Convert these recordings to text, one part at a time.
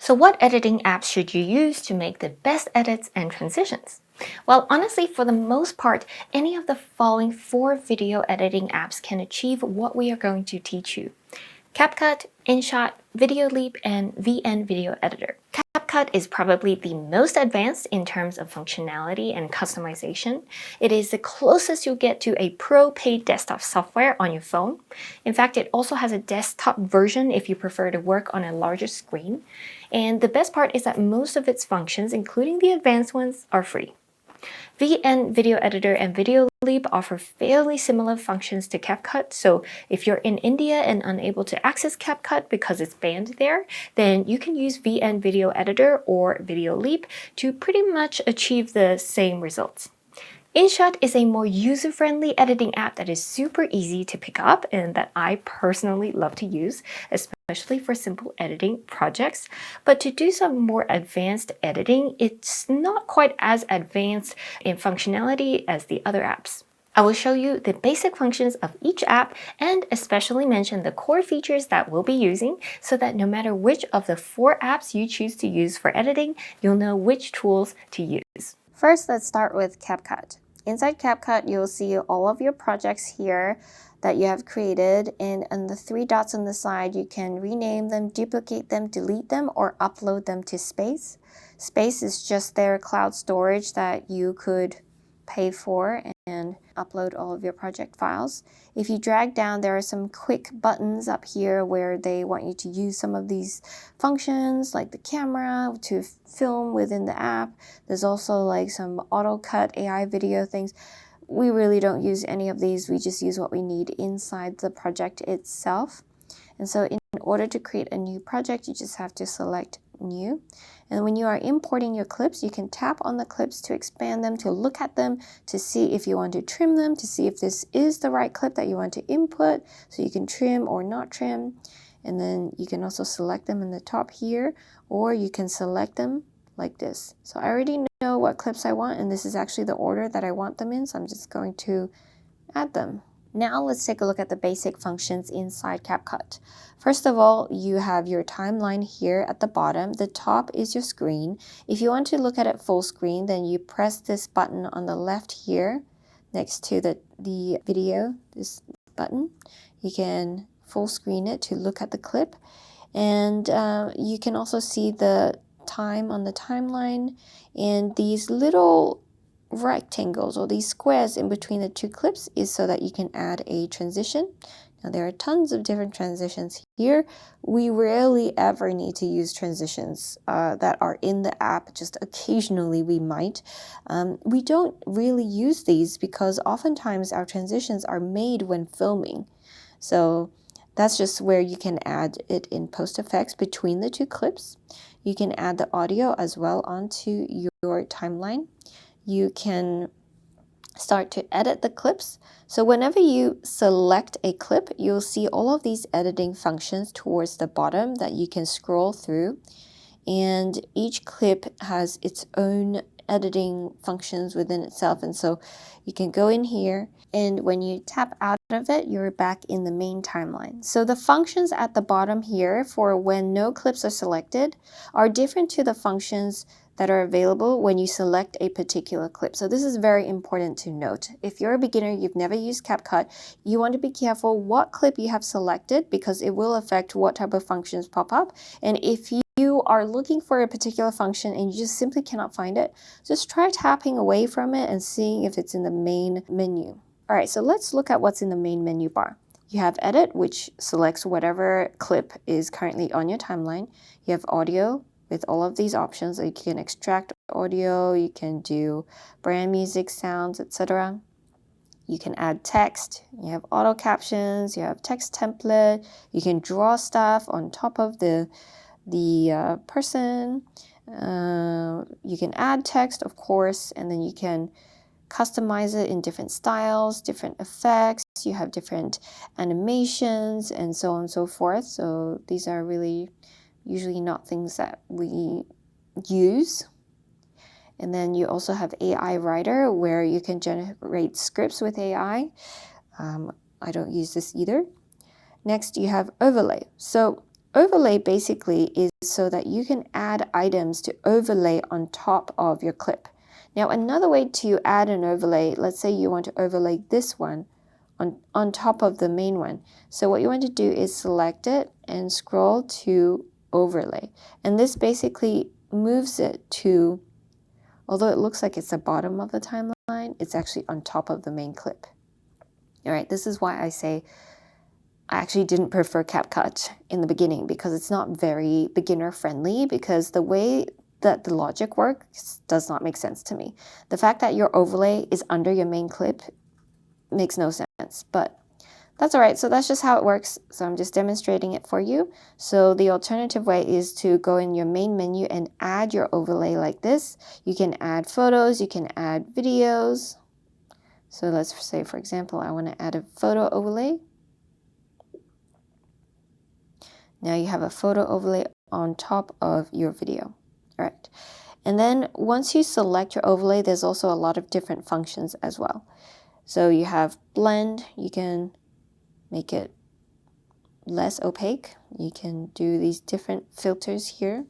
So what editing apps should you use to make the best edits and transitions? Well, honestly, for the most part, any of the following 4 video editing apps can achieve what we are going to teach you: CapCut, InShot, Video Leap, and VN Video Editor. CapCut is probably the most advanced in terms of functionality and customization. It is the closest you'll get to a pro paid desktop software on your phone. In fact, it also has a desktop version if you prefer to work on a larger screen. And the best part is that most of its functions, including the advanced ones, are free. VN Video Editor and Video Leap offer fairly similar functions to CapCut, so if you're in India and unable to access CapCut because it's banned there, then you can use VN Video Editor or Video Leap to pretty much achieve the same results. InShot is a more user-friendly editing app that is super easy to pick up and that I personally love to use, especially for simple editing projects. But to do some more advanced editing, it's not quite as advanced in functionality as the other apps. I will show you the basic functions of each app and especially mention the core features that we'll be using so that no matter which of the 4 apps you choose to use for editing, you'll know which tools to use. First, let's start with CapCut. Inside CapCut, you'll see all of your projects here that you have created, and on the 3 dots on the side, you can rename them, duplicate them, delete them, or upload them to Space. Space is just their cloud storage that you could pay for and upload all of your project files. If you drag down, there are some quick buttons up here where they want you to use some of these functions like the camera to film within the app. There's also like some auto cut AI video things. We really don't use any of these. We just use what we need inside the project itself. And so in order to create a new project, you just have to select New. And when you are importing your clips, you can tap on the clips to expand them, to look at them, to see if you want to trim them, to see if this is the right clip that you want to input, so you can trim or not trim. And then you can also select them in the top here, or you can select them like this. So I already know what clips I want, and this is actually the order that I want them in, so I'm just going to add them. Now let's take a look at the basic functions inside CapCut. First of all, you have your timeline here at the bottom. The top is your screen. If you want to look at it full screen, then you press this button on the left here next to the video, this button. You can full screen it to look at the clip. And you can also see the time on the timeline, and these little rectangles or these squares in between the 2 clips is so that you can add a transition. Now there are tons of different transitions here. We rarely ever need to use transitions that are in the app. Just occasionally we might. We don't really use these because oftentimes our transitions are made when filming. So that's just where you can add it in post effects between the 2 clips. You can add the audio as well onto your timeline. You can start to edit the clips. So whenever you select a clip, you'll see all of these editing functions towards the bottom that you can scroll through. And each clip has its own editing functions within itself. And so you can go in here, and when you tap out of it, you're back in the main timeline. So the functions at the bottom here for when no clips are selected are different to the functions that are available when you select a particular clip. So this is very important to note. If you're a beginner, you've never used CapCut, you want to be careful what clip you have selected because it will affect what type of functions pop up. And if you are looking for a particular function and you just simply cannot find it, just try tapping away from it and seeing if it's in the main menu. All right, so let's look at what's in the main menu bar. You have Edit, which selects whatever clip is currently on your timeline. You have Audio, with all of these options. So you can extract audio, you can do brand music, sounds, etc. You can add text, you have auto captions, you have text template, you can draw stuff on top of the person. You can add text, of course, and then you can customize it in different styles, different effects. You have different animations and so on and so forth. So these are really usually not things that we use. And then you also have AI Writer, where you can generate scripts with AI. I don't use this either. Next, you have Overlay. So Overlay basically is so that you can add items to overlay on top of your clip. Now, another way to add an overlay, let's say you want to overlay this one on top of the main one. So what you want to do is select it and scroll to overlay. And this basically moves it to, although it looks like it's the bottom of the timeline, it's actually on top of the main clip. All right, this is why I say I actually didn't prefer CapCut in the beginning, because it's not very beginner friendly, because the way that the logic works does not make sense to me. The fact that your overlay is under your main clip makes no sense, but that's all right. So that's just how it works. So I'm just demonstrating it for you. So the alternative way is to go in your main menu and add your overlay like this. You can add photos, you can add videos. So let's say, for example, I want to add a photo overlay. Now you have a photo overlay on top of your video. All right. And then once you select your overlay, there's also a lot of different functions as well. So you have blend, you can make it less opaque. You can do these different filters here,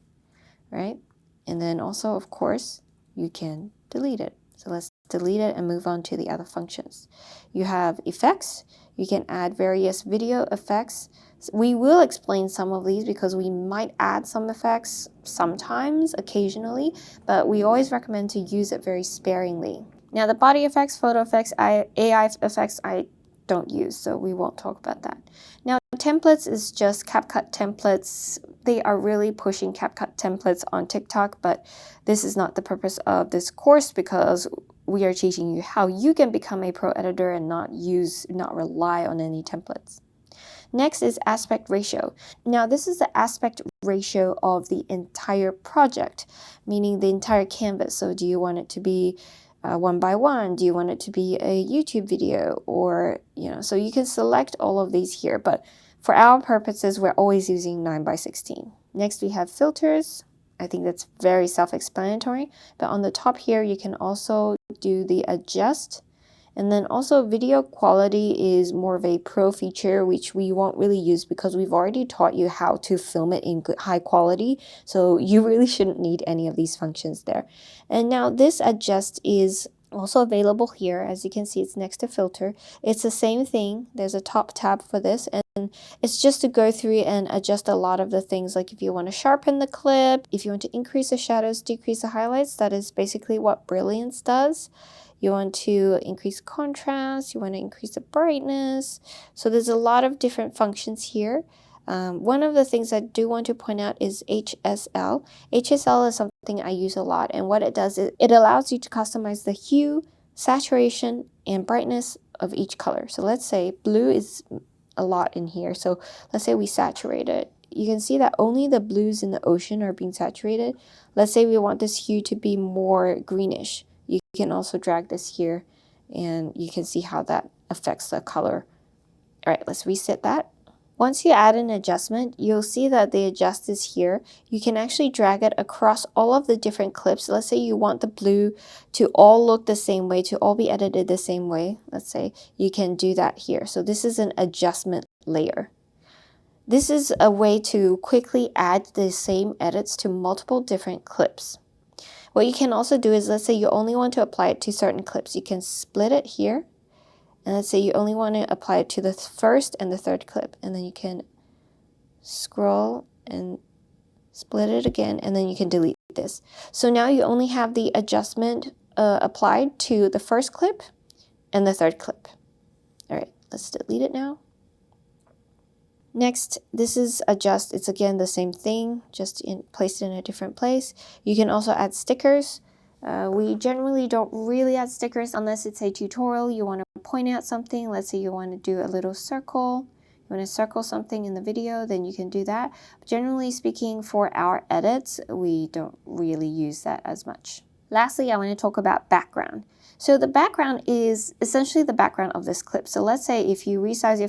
right? And then also, of course, you can delete it. So let's delete it and move on to the other functions. You have effects. You can add various video effects. We will explain some of these because we might add some effects sometimes, occasionally, but we always recommend to use it very sparingly. Now the body effects, photo effects, AI effects, I don't use, so we won't talk about that. Now templates is just CapCut templates. They are really pushing CapCut templates on TikTok, but this is not the purpose of this course, because we are teaching you how you can become a pro editor and not rely on any templates. Next is aspect ratio. Now this is the aspect ratio of the entire project, meaning the entire canvas. So do you want it to be 1:1? Do you want it to be a YouTube video? Or, so you can select all of these here, but for our purposes, we're always using 9:16. Next, we have filters. I think that's very self-explanatory, but on the top here, you can also do the adjust. And then also video quality is more of a pro feature, which we won't really use because we've already taught you how to film it in good, high quality. So you really shouldn't need any of these functions there. And now this adjust is also available here. As you can see, it's next to filter. It's the same thing. There's a top tab for this, and it's just to go through and adjust a lot of the things, like if you want to sharpen the clip, if you want to increase the shadows, decrease the highlights. That is basically what Brilliance does. You want to increase contrast, you want to increase the brightness. So there's a lot of different functions here. One of the things I do want to point out is HSL. HSL is something I use a lot, and what it does is it allows you to customize the hue, saturation, and brightness of each color. So let's say blue is a lot in here. So let's say we saturate it. You can see that only the blues in the ocean are being saturated. Let's say we want this hue to be more greenish. You can also drag this here, and you can see how that affects the color. All right, let's reset that. Once you add an adjustment, you'll see that the adjust is here. You can actually drag it across all of the different clips. Let's say you want the blue to all look the same way, to all be edited the same way. Let's say you can do that here. So this is an adjustment layer. This is a way to quickly add the same edits to multiple different clips. What you can also do is, let's say you only want to apply it to certain clips. You can split it here. And let's say you only want to apply it to the first and the third clip. And then you can scroll and split it again. And then you can delete this. So now you only have the adjustment applied to the first clip and the third clip. All right, let's delete it now. Next, this is adjust. It's again the same thing, just placed in a different place. You can also add stickers. We generally don't really add stickers unless it's a tutorial. You want to point out something. Let's say you want to do a little circle. You want to circle something in the video, then you can do that. But generally speaking, for our edits, we don't really use that as much. Lastly, I want to talk about background. So the background is essentially the background of this clip. So let's say if you resize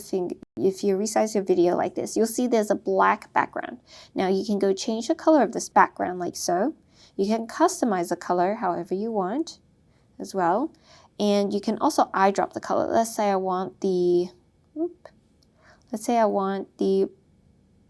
your video like this, you'll see there's a black background. Now you can go change the color of this background like so. You can customize the color however you want as well. And you can also eyedrop the color. Let's say I want the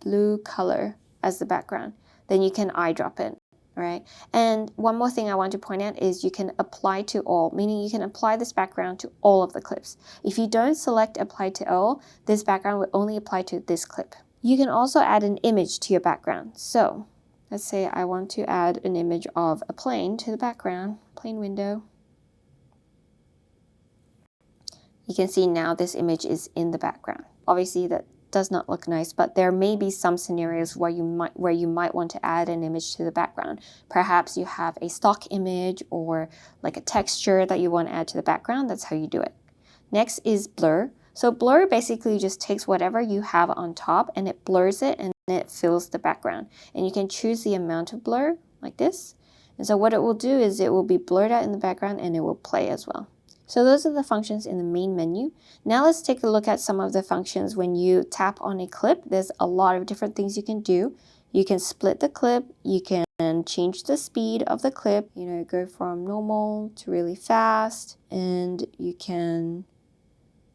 blue color as the background. Then you can eyedrop it. Right? And one more thing I want to point out is you can apply to all, meaning you can apply this background to all of the clips. If you don't select apply to all, this background will only apply to this clip. You can also add an image to your background. So let's say I want to add an image of a plane to the background, plane window. You can see now this image is in the background. Obviously that does not look nice, but there may be some scenarios where you might want to add an image to the background. Perhaps you have a stock image or like a texture that you want to add to the background. That's how you do it. Next is blur. So blur basically just takes whatever you have on top and it blurs it and it fills the background. And you can choose the amount of blur like this. And so what it will do is it will be blurred out in the background and it will play as well. So those are the functions in the main menu. Now let's take a look at some of the functions when you tap on a clip. There's a lot of different things you can do. You can split the clip, you can change the speed of the clip, go from normal to really fast, and you can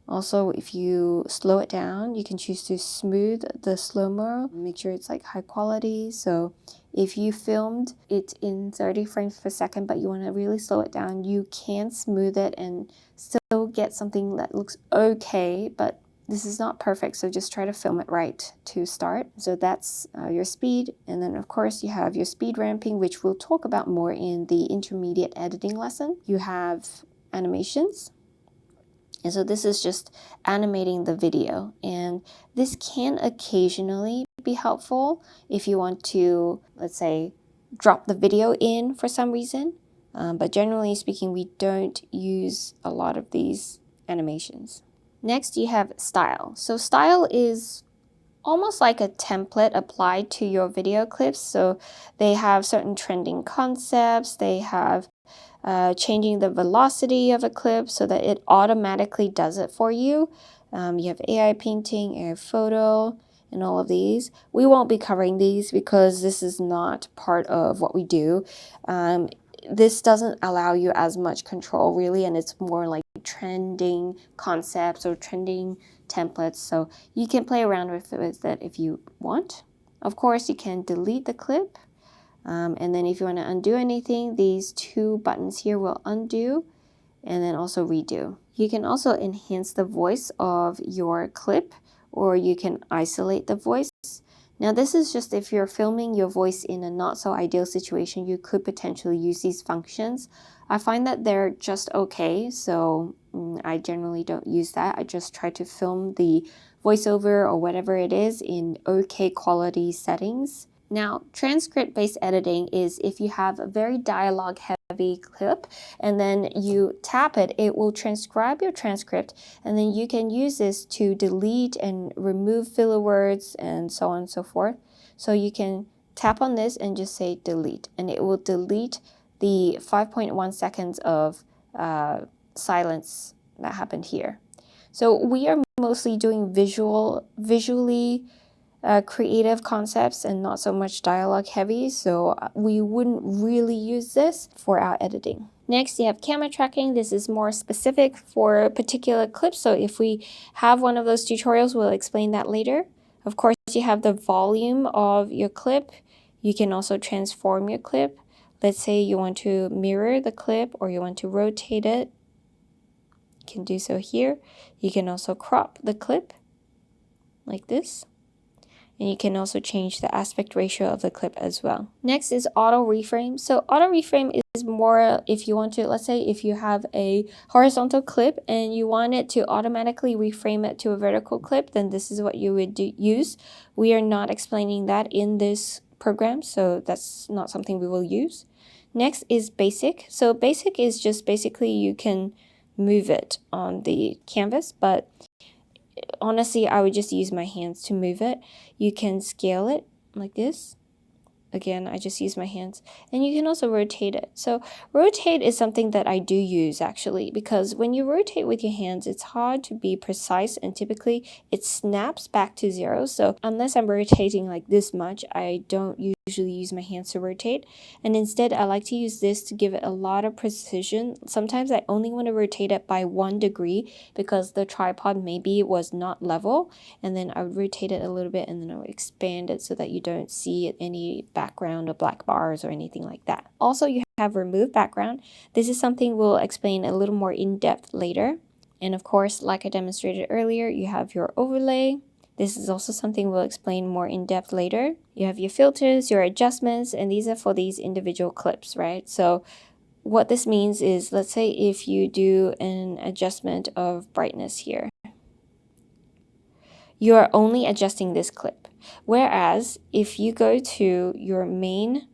also, if you slow it down, you can choose to smooth the slow-mo, make sure it's like high quality. So if you filmed it in 30 frames per second, but you want to really slow it down, you can smooth it and still get something that looks okay, but this is not perfect. So just try to film it right to start. So that's your speed. And then of course you have your speed ramping, which we'll talk about more in the intermediate editing lesson. You have animations. And so this is just animating the video, and this can occasionally be helpful if you want to, let's say, drop the video in for some reason. But generally speaking, we don't use a lot of these animations. Next, you have style. So style is almost like a template applied to your video clips. So they have certain trending concepts. They have changing the velocity of a clip so that it automatically does it for you. You have AI painting, AI photo, and all of these. We won't be covering these because this is not part of what we do. This doesn't allow you as much control really, and it's more like trending concepts or trending templates. So you can play around with it if you want. Of course, you can delete the clip. And then if you want to undo anything, these two buttons here will undo and then also redo. You can also enhance the voice of your clip, or you can isolate the voice. Now this is just if you're filming your voice in a not so ideal situation, you could potentially use these functions. I find that they're just okay, so I generally don't use that. I just try to film the voiceover or whatever it is in okay quality settings. Now, transcript-based editing is if you have a very dialogue-heavy clip and then you tap it, it will transcribe your transcript, and then you can use this to delete and remove filler words and so on and so forth. So you can tap on this and just say delete, and it will delete the 5.1 seconds of silence that happened here. So we are mostly doing visually creative concepts and not so much dialogue heavy, so we wouldn't really use this for our editing. Next, you have camera tracking. This is more specific for particular clips, so if we have one of those tutorials, we'll explain that later. Of course, you have the volume of your clip. You can also transform your clip. Let's say you want to mirror the clip or you want to rotate it. You can do so here. You can also crop the clip like this. And you can also change the aspect ratio of the clip as well. Next is auto reframe. So auto reframe is more if you want to, let's say if you have a horizontal clip and you want it to automatically reframe it to a vertical clip, then this is what you would use. We are not explaining that in this program, so that's not something we will use. Next is basic. So basic is just basically you can move it on the canvas, but honestly, I would just use my hands to move it. You can scale it like this. Again, I just use my hands. And you can also rotate it. So rotate is something that I do use actually, because when you rotate with your hands, it's hard to be precise and typically it snaps back to zero. So unless I'm rotating like this much, I don't use usually use my hands to rotate, and instead I like to use this to give it a lot of precision. Sometimes I only want to rotate it by 1 degree because the tripod maybe was not level, and then I would rotate it a little bit and then I would expand it so that you don't see any background or black bars or anything like that. Also, you have remove background. This is something we'll explain a little more in depth later. And of course, like I demonstrated earlier, you have your overlay. This is also something we'll explain more in depth later. You have your filters, your adjustments, and these are for these individual clips, right? So what this means is, let's say if you do an adjustment of brightness here, you are only adjusting this clip. Whereas if you go to your main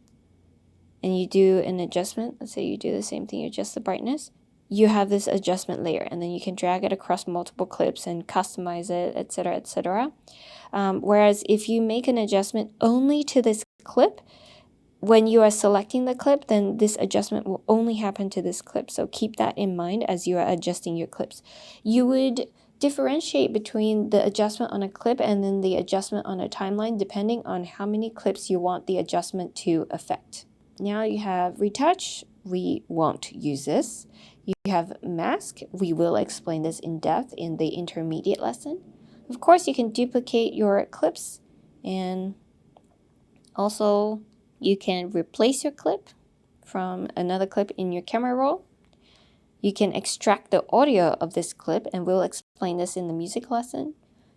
and you do an adjustment, let's say you do the same thing, you adjust the brightness, you have this adjustment layer, and then you can drag it across multiple clips and customize it, etc., etc. Whereas if you make an adjustment only to this clip, when you are selecting the clip, then this adjustment will only happen to this clip. So keep that in mind as you are adjusting your clips. You would differentiate between the adjustment on a clip and then the adjustment on a timeline depending on how many clips you want the adjustment to affect. Now you have retouch. We won't use this. You have mask. We will explain this in depth in the intermediate lesson. Of course, you can duplicate your clips, and also you can replace your clip from another clip in your camera roll. You can extract the audio of this clip, and we'll explain this in the music lesson.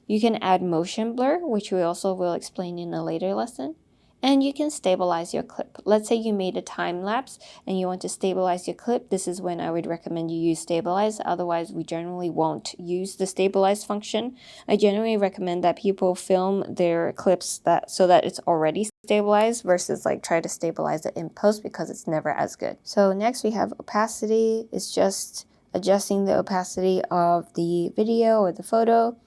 You can add motion blur, which we also will explain in a later lesson. And you can stabilize your clip. Let's say you made a time lapse and you want to stabilize your clip. This is when I would recommend you use stabilize. Otherwise, we generally won't use the stabilize function. I generally recommend that people film their clips so that it's already stabilized versus like try to stabilize it in post, because it's never as good. So next we have opacity. It's just adjusting the opacity of the video or the photo.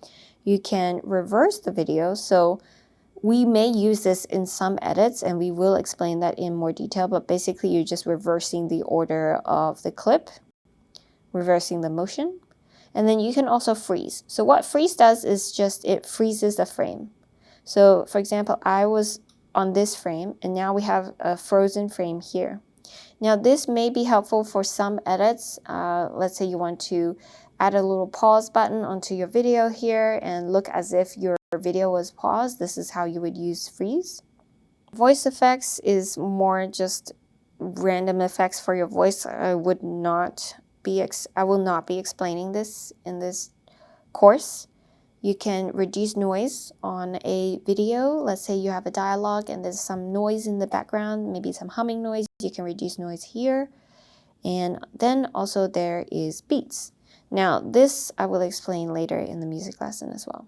You can reverse the video. So we may use this in some edits, and we will explain that in more detail, but basically you're just reversing the order of the clip, reversing the motion, and then you can also freeze. So what freeze does is just it freezes the frame. So for example, I was on this frame, and now we have a frozen frame here. Now this may be helpful for some edits. Let's say you want to add a little pause button onto your video here and look as if your video was paused. This is how you would use freeze. Voice effects is more just random effects for your voice. I will not be explaining this in this course. You can reduce noise on a video. Let's say you have a dialogue and there's some noise in the background, maybe some humming noise. You can reduce noise here. And then also there is beats. Now this I will explain later in the music lesson as well.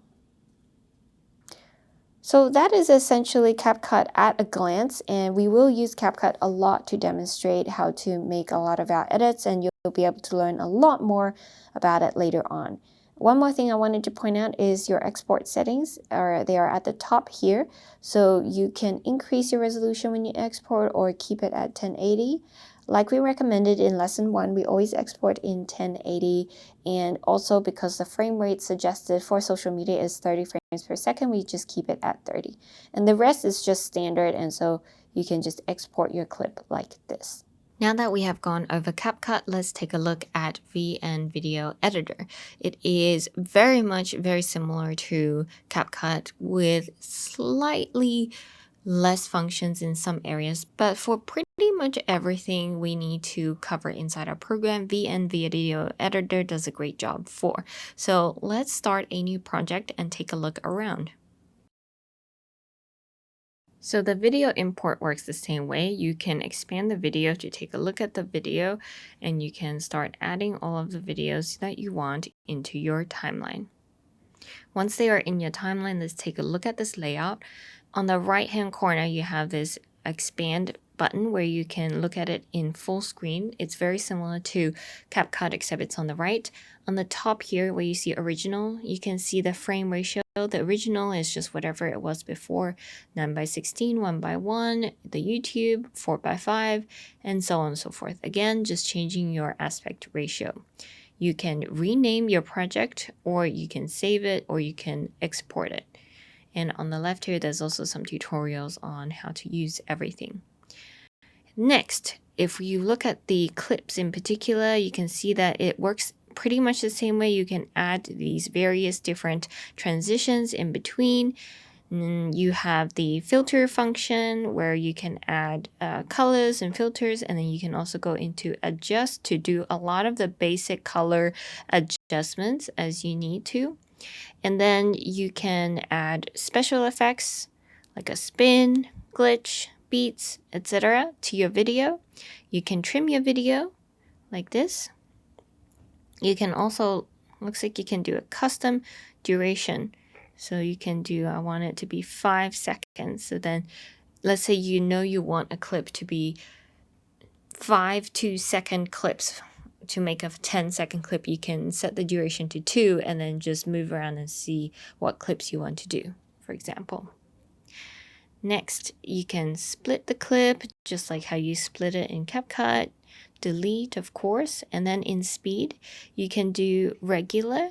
So that is essentially CapCut at a glance, and we will use CapCut a lot to demonstrate how to make a lot of our edits, and you'll be able to learn a lot more about it later on. One more thing I wanted to point out is your export settings. They are at the top here, so you can increase your resolution when you export or keep it at 1080. Like we recommended in lesson 1, we always export in 1080, and also because the frame rate suggested for social media is 30 frames per second, we just keep it at 30. And the rest is just standard, and so you can just export your clip like this. Now that we have gone over CapCut, let's take a look at VN Video Editor. It is very similar to CapCut with slightly less functions in some areas, but for pretty much everything we need to cover inside our program, VN Video Editor does a great job for. So let's start a new project and take a look around. So the video import works the same way. You can expand the video to take a look at the video, and you can start adding all of the videos that you want into your timeline. Once they are in your timeline, let's take a look at this layout. On the right hand corner, you have this expand button where you can look at it in full screen. It's very similar to CapCut, except it's on the right. On the top here where you see original, you can see the frame ratio. The original is just whatever it was before, 9:16, 1:1, the YouTube, 4:5, and so on and so forth. Again, just changing your aspect ratio. You can rename your project, or you can save it, or you can export it. And on the left here, there's also some tutorials on how to use everything. Next, if you look at the clips in particular, you can see that it works pretty much the same way. You can add these various different transitions in between. You have the filter function where you can add colors and filters, and then you can also go into adjust to do a lot of the basic color adjustments as you need to. And then you can add special effects like a spin, glitch, beats, etc. to your video. You can trim your video like this. You can also, looks like you can do a custom duration. So you can do, I want it to be 5 seconds. So then let's say you want a clip to be 5 2-second clips. To make a 10-second clip, you can set the duration to 2 and then just move around and see what clips you want to do, for example. Next, you can split the clip just like how you split it in CapCut. Delete, of course, and then in speed, you can do regular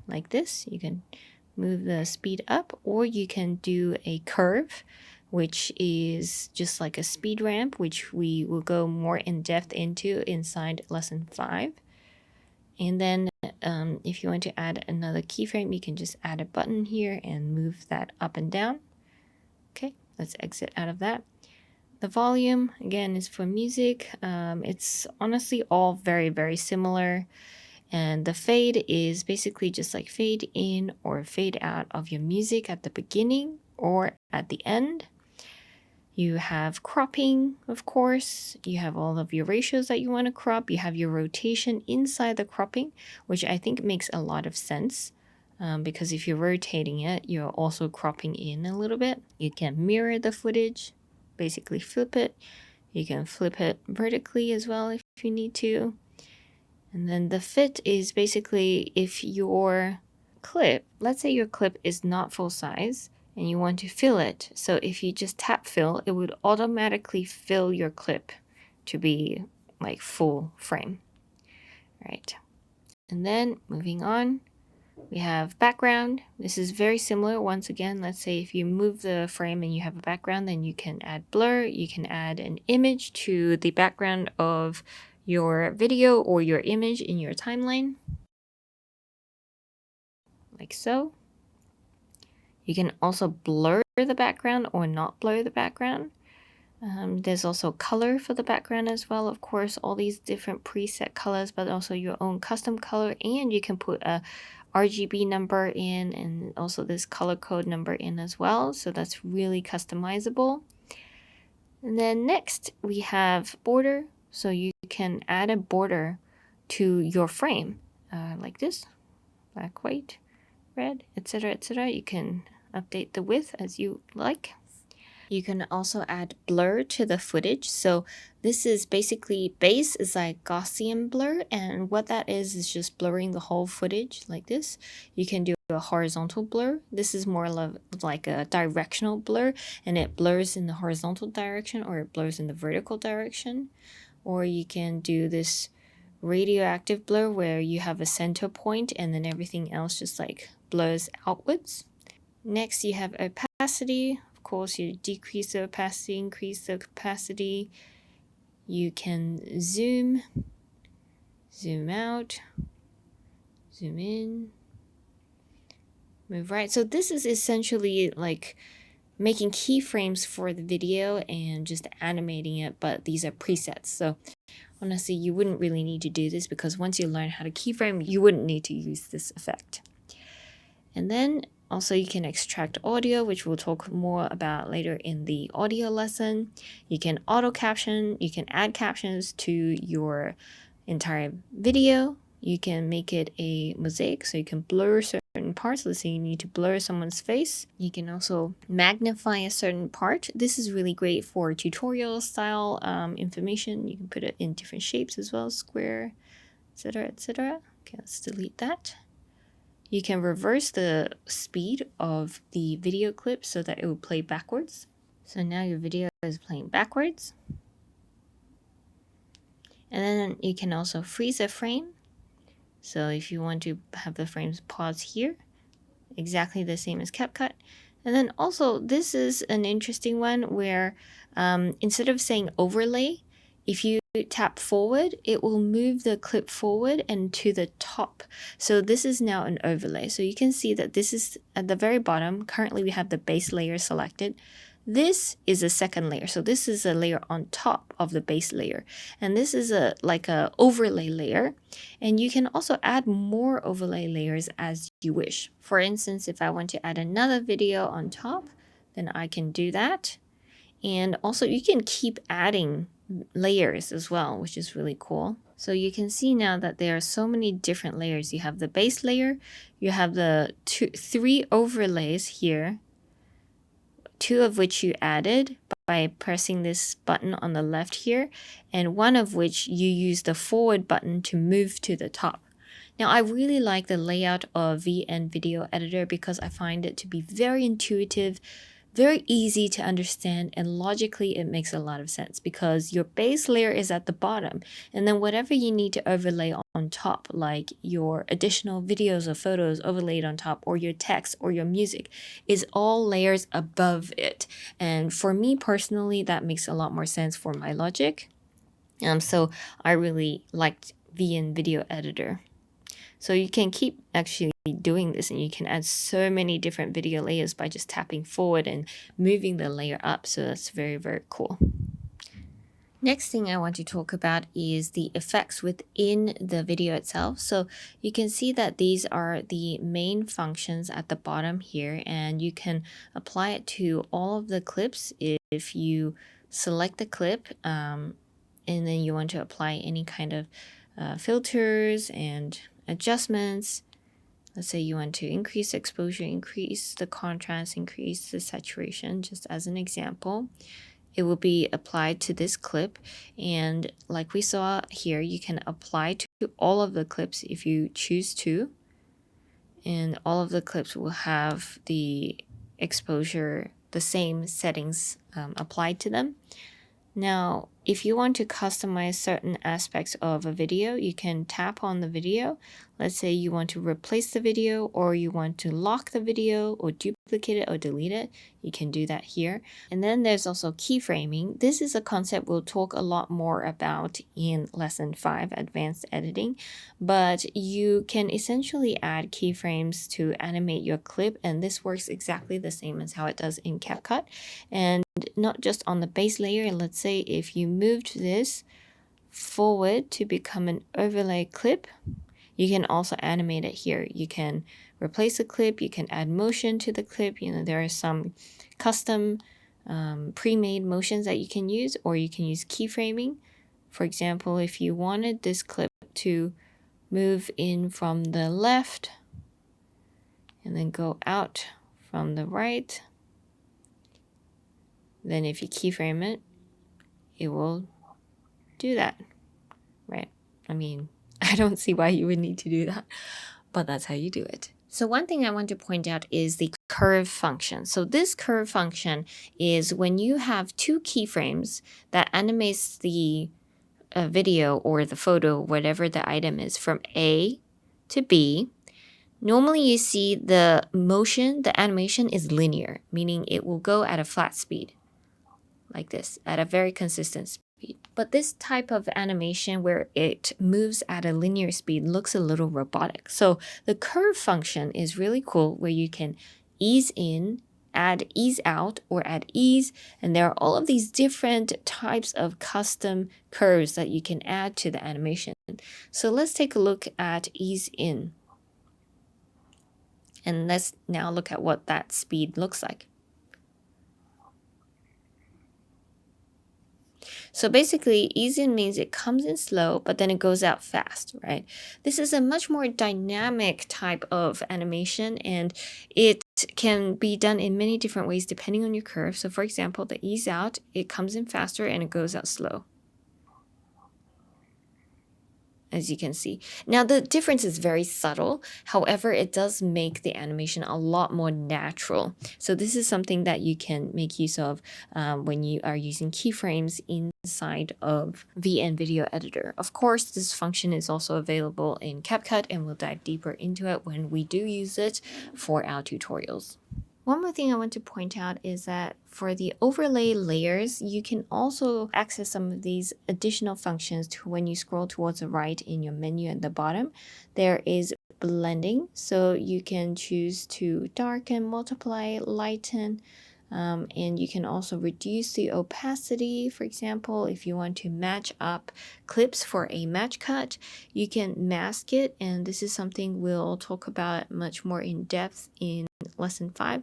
like this. You can move the speed up, or you can do a curve, which is just like a speed ramp, which we will go more in depth into inside lesson 5. And then if you want to add another keyframe, you can just add a button here and move that up and down. Okay, let's exit out of that. The volume, again, is for music. It's honestly all very, very similar. And the fade is basically just like fade in or fade out of your music at the beginning or at the end. You have cropping, of course. You have all of your ratios that you want to crop. You have your rotation inside the cropping, which I think makes a lot of sense. Because if you're rotating it, you're also cropping in a little bit. You can mirror the footage, basically flip it. You can flip it vertically as well if you need to. And then the fit is basically if your clip, let's say your clip is not full size and you want to fill it. So if you just tap fill, it would automatically fill your clip to be like full frame. Right. And then moving on, we have background. This is very similar. Once again, let's say if you move the frame and you have a background, then you can add blur. You can add an image to the background of your video or your image in your timeline, like so. You can also blur the background or not blur the background. There's also color for the background as well, of course, all these different preset colors, but also your own custom color, and you can put a RGB number in and also this color code number in as well, so that's really customizable. And then next we have border. So you can add a border to your frame, like this, black, white, red, etc., etc. You can update the width as you like. You can also add blur to the footage. So this is basically, base is like Gaussian blur, and what that is just blurring the whole footage like this. You can do a horizontal blur. This is more like a directional blur, and it blurs in the horizontal direction or it blurs in the vertical direction. Or you can do this radioactive blur where you have a center point and then everything else just like blurs outwards. Next, you have opacity. Of course, you decrease the opacity, increase the opacity. You can zoom, zoom out, zoom in, move right. So this is essentially like making keyframes for the video and just animating it, but these are presets. So honestly, you wouldn't really need to do this because once you learn how to keyframe, you wouldn't need to use this effect. And then also you can extract audio, which we'll talk more about later in the audio lesson. You can auto caption, you can add captions to your entire video. You can make it a mosaic, so you can blur certain parts. Let's say you need to blur someone's face. You can also magnify a certain part. This is really great for tutorial style information. You can put it in different shapes as well, square, etc., etc. Okay, let's delete that. You can reverse the speed of the video clip so that it will play backwards. So now your video is playing backwards. And then you can also freeze a frame. So if you want to have the frames pause here, exactly the same as CapCut. And then also, this is an interesting one where instead of saying overlay, if you tap forward, it will move the clip forward and to the top. So this is now an overlay. So you can see that this is at the very bottom. Currently, we have the base layer selected. This is a second layer. So this is a layer on top of the base layer. And this is like a overlay layer. And you can also add more overlay layers as you wish. For instance, if I want to add another video on top, then I can do that. And also you can keep adding layers as well, which is really cool. So you can see now that there are so many different layers. You have the base layer, you have the three overlays here, two of which you added by pressing this button on the left here, and one of which you use the forward button to move to the top. Now, I really like the layout of VN Video Editor because I find it to be very intuitive, very easy to understand, and logically it makes a lot of sense because your base layer is at the bottom, and then whatever you need to overlay on top, like your additional videos or photos overlaid on top, or your text or your music, is all layers above it. And for me personally, that makes a lot more sense for my logic. So I really liked VN Video Editor. So you can keep actually doing this, and you can add so many different video layers by just tapping forward and moving the layer up. So that's very, very cool. Next thing I want to talk about is the effects within the video itself. So you can see that these are the main functions at the bottom here, and you can apply it to all of the clips if you select the clip and then you want to apply any kind of filters and adjustments. Let's say you want to increase exposure, increase the contrast, increase the saturation, just as an example. It will be applied to this clip, and like we saw here, you can apply to all of the clips if you choose to, and all of the clips will have the exposure, the same settings applied to them. Now, if you want to customize certain aspects of a video, you can tap on the video. Let's say you want to replace the video, or you want to lock the video or duplicate it or delete it. You can do that here. And then there's also keyframing. This is a concept we'll talk a lot more about in lesson 5, advanced editing, but you can essentially add keyframes to animate your clip, and this works exactly the same as how it does in CapCut. And not just on the base layer. Let's say if you moved this forward to become an overlay clip, you can also animate it here. You can replace a clip, you can add motion to the clip. There are some custom pre-made motions that you can use, or you can use keyframing. For example, if you wanted this clip to move in from the left and then go out from the right, then if you keyframe it, it will do that, right? I mean, I don't see why you would need to do that, but that's how you do it. So one thing I want to point out is the curve function. So this curve function is when you have two keyframes that animates the video or the photo, whatever the item is, from A to B. Normally you see the motion, the animation is linear, meaning it will go at a flat speed, like this, at a very consistent speed. But this type of animation where it moves at a linear speed looks a little robotic. So the curve function is really cool, where you can ease in, add ease out, or add ease, and there are all of these different types of custom curves that you can add to the animation. So let's take a look at ease in. And let's now look at what that speed looks like. So basically, ease in means it comes in slow, but then it goes out fast, right? This is a much more dynamic type of animation, and it can be done in many different ways depending on your curve. So for example, the ease out, it comes in faster and it goes out slow, as you can see. Now the difference is very subtle. However, it does make the animation a lot more natural. So this is something that you can make use of when you are using keyframes inside of VN Video Editor. Of course, this function is also available in CapCut, and we'll dive deeper into it when we do use it for our tutorials. One more thing I want to point out is that for the overlay layers, you can also access some of these additional functions when you scroll towards the right in your menu at the bottom. There is blending, so you can choose to darken, multiply, lighten, and you can also reduce the opacity. For example, if you want to match up clips for a match cut, you can mask it, and this is something we'll talk about much more in depth in lesson 5.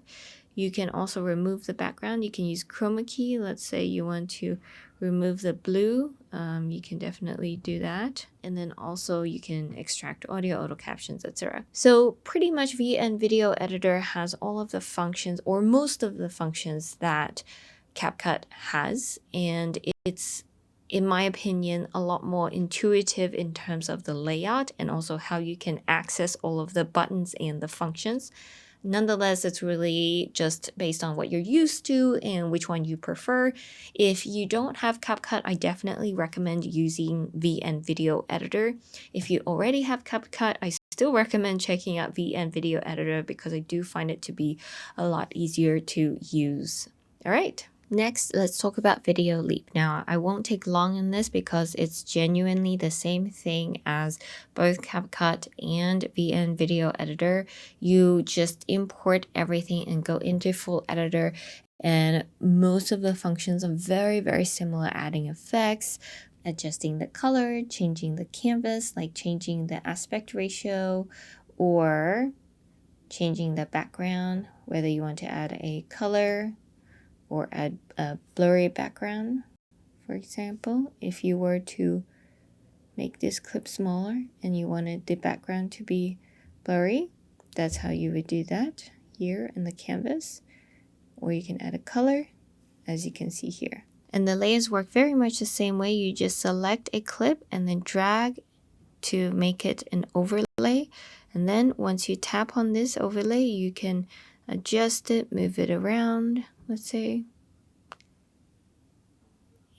You can also remove the background. You can use chroma key. Let's say you want to remove the blue. You can definitely do that. And then also you can extract audio, auto captions, etc. So pretty much VN Video Editor has all of the functions, or most of the functions that CapCut has. And it's, in my opinion, a lot more intuitive in terms of the layout and also how you can access all of the buttons and the functions. Nonetheless, it's really just based on what you're used to and which one you prefer. If you don't have CapCut, I definitely recommend using VN Video Editor. If you already have CapCut, I still recommend checking out VN Video Editor because I do find it to be a lot easier to use. All right. Next, let's talk about Video Leap. Now, I won't take long on this because it's genuinely the same thing as both CapCut and VN Video Editor. You just import everything and go into full editor, and most of the functions are very, very similar, adding effects, adjusting the color, changing the canvas, like changing the aspect ratio, or changing the background, whether you want to add a color or add a blurry background. For example, if you were to make this clip smaller and you wanted the background to be blurry, that's how you would do that here in the canvas. Or you can add a color, as you can see here. And the layers work very much the same way. You just select a clip and then drag to make it an overlay. And then once you tap on this overlay, you can adjust it, move it around, let's say.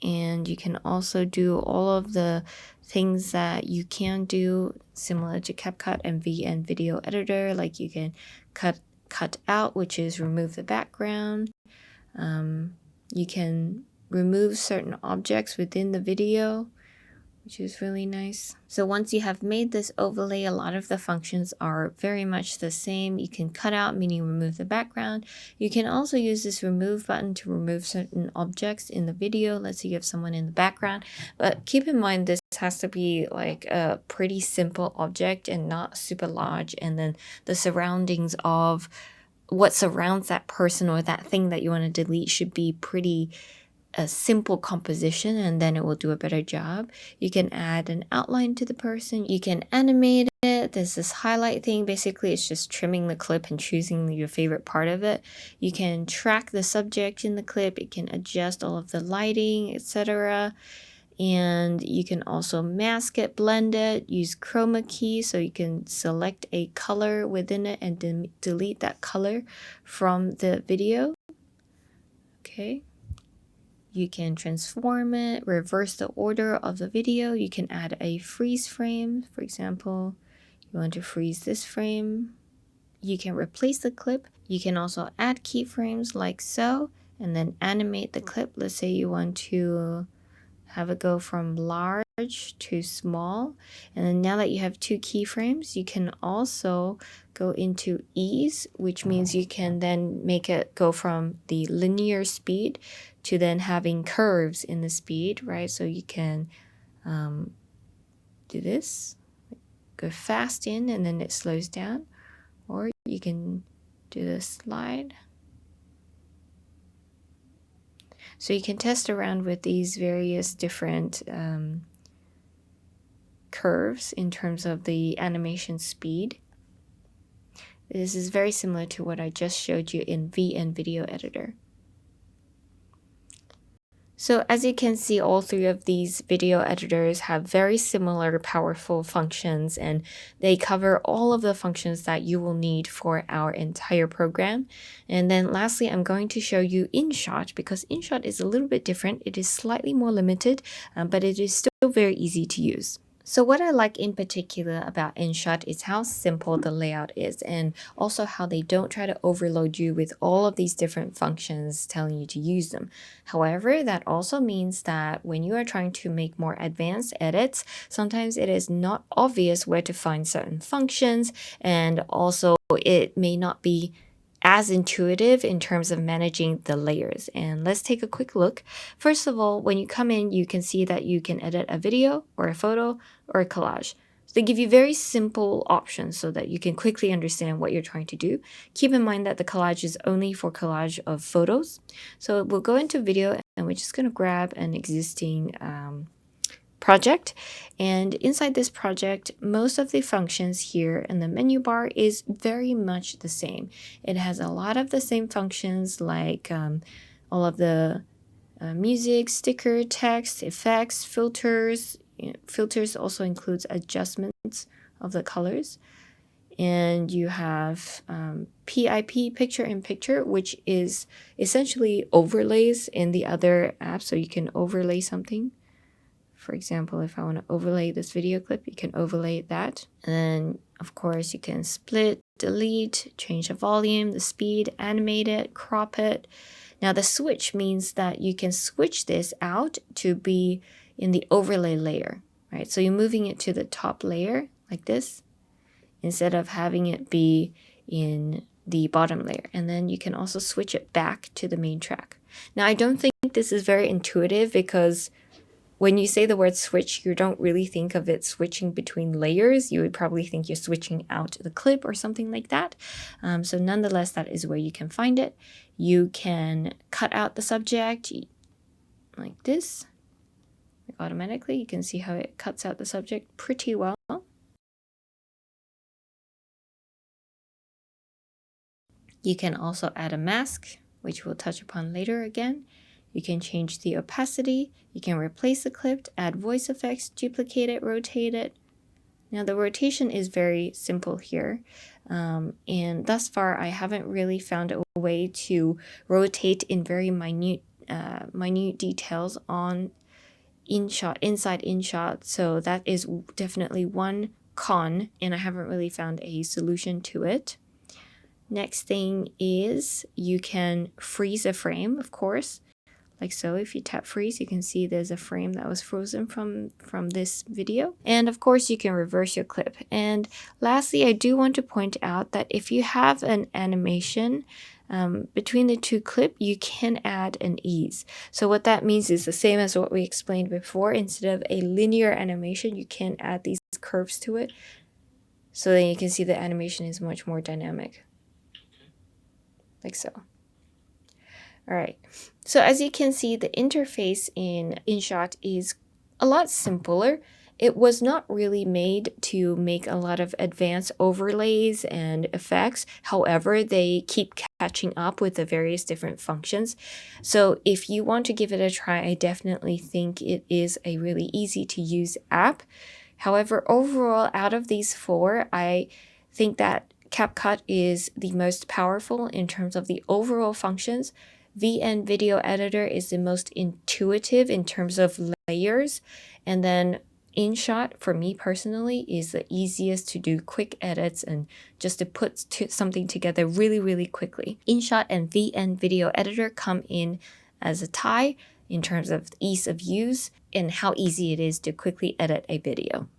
And you can also do all of the things that you can do similar to CapCut and VN Video Editor, like you can cut out, which is remove the background. You can remove certain objects within the video, which is really nice. So once you have made this overlay, a lot of the functions are very much the same. You can cut out, meaning remove the background. You can also use this remove button to remove certain objects in the video. Let's say you have someone in the background, but keep in mind this has to be like a pretty simple object and not super large. And then the surroundings of what surrounds that person or that thing that you want to delete should be pretty a simple composition, and then it will do a better job. You can add an outline to the person. You can animate it. There's this highlight thing. Basically, it's just trimming the clip and choosing your favorite part of it. You can track the subject in the clip. It can adjust all of the lighting, etc. And you can also mask it, blend it, use chroma key, so you can select a color within it and delete that color from the video. Okay. You can transform it, reverse the order of the video. You can add a freeze frame. For example, you want to freeze this frame. You can replace the clip. You can also add keyframes like so, and then animate the clip. Let's say you want to have it go from large to small. And then now that you have 2 keyframes, you can also go into ease, which means you can then make it go from the linear speed to then having curves in the speed, right? So you can do this, go fast in and then it slows down, or you can do the slide. So you can test around with these various different curves in terms of the animation speed. This is very similar to what I just showed you in VN Video Editor. So as you can see, all 3 of these video editors have very similar powerful functions, and they cover all of the functions that you will need for our entire program. And then lastly, I'm going to show you InShot, because InShot is a little bit different. It is slightly more limited, but it is still very easy to use. So what I like in particular about InShot is how simple the layout is, and also how they don't try to overload you with all of these different functions telling you to use them. However, that also means that when you are trying to make more advanced edits, sometimes it is not obvious where to find certain functions, and also it may not be as intuitive in terms of managing the layers. And let's take a quick look. First of all, when you come in, you can see that you can edit a video or a photo or a collage. So they give you very simple options so that you can quickly understand what you're trying to do. Keep in mind that the collage is only for collage of photos. So we'll go into video and we're just going to grab an existing project, and inside this project most of the functions here in the menu bar is very much the same. It has a lot of the same functions like all of the music, sticker, text, effects, filters. Filters also includes adjustments of the colors, and you have PIP, picture in picture, which is essentially overlays in the other apps, so you can overlay something. For example, if I want to overlay this video clip, you can overlay that. And then, of course, you can split, delete, change the volume, the speed, animate it, crop it. Now, the switch means that you can switch this out to be in the overlay layer, right? So you're moving it to the top layer like this, instead of having it be in the bottom layer. And then you can also switch it back to the main track. Now, I don't think this is very intuitive because when you say the word switch, you don't really think of it switching between layers. You would probably think you're switching out the clip or something like that. So nonetheless, that is where you can find it. You can cut out the subject like this. Automatically, you can see how it cuts out the subject pretty well. You can also add a mask, which we'll touch upon later again. You can change the opacity, you can replace the clip, add voice effects, duplicate it, rotate it. Now the rotation is very simple here, and thus far I haven't really found a way to rotate in very minute details on InShot, inside InShot, so that is definitely one con, and I haven't really found a solution to it. Next thing is you can freeze a frame, of course. Like so, if you tap freeze, you can see there's a frame that was frozen from this video. And of course, you can reverse your clip. And lastly, I do want to point out that if you have an animation between the two clips, you can add an ease. So what that means is the same as what we explained before. Instead of a linear animation, you can add these curves to it. So then you can see the animation is much more dynamic. Like so. All right, so as you can see, the interface in InShot is a lot simpler. It was not really made to make a lot of advanced overlays and effects. However, they keep catching up with the various different functions. So if you want to give it a try, I definitely think it is a really easy to use app. However, overall, out of these four, I think that CapCut is the most powerful in terms of the overall functions. VN Video Editor is the most intuitive in terms of layers, and then InShot, for me personally, is the easiest to do quick edits and just to put something together really, really quickly. InShot and VN Video Editor come in as a tie in terms of ease of use and how easy it is to quickly edit a video.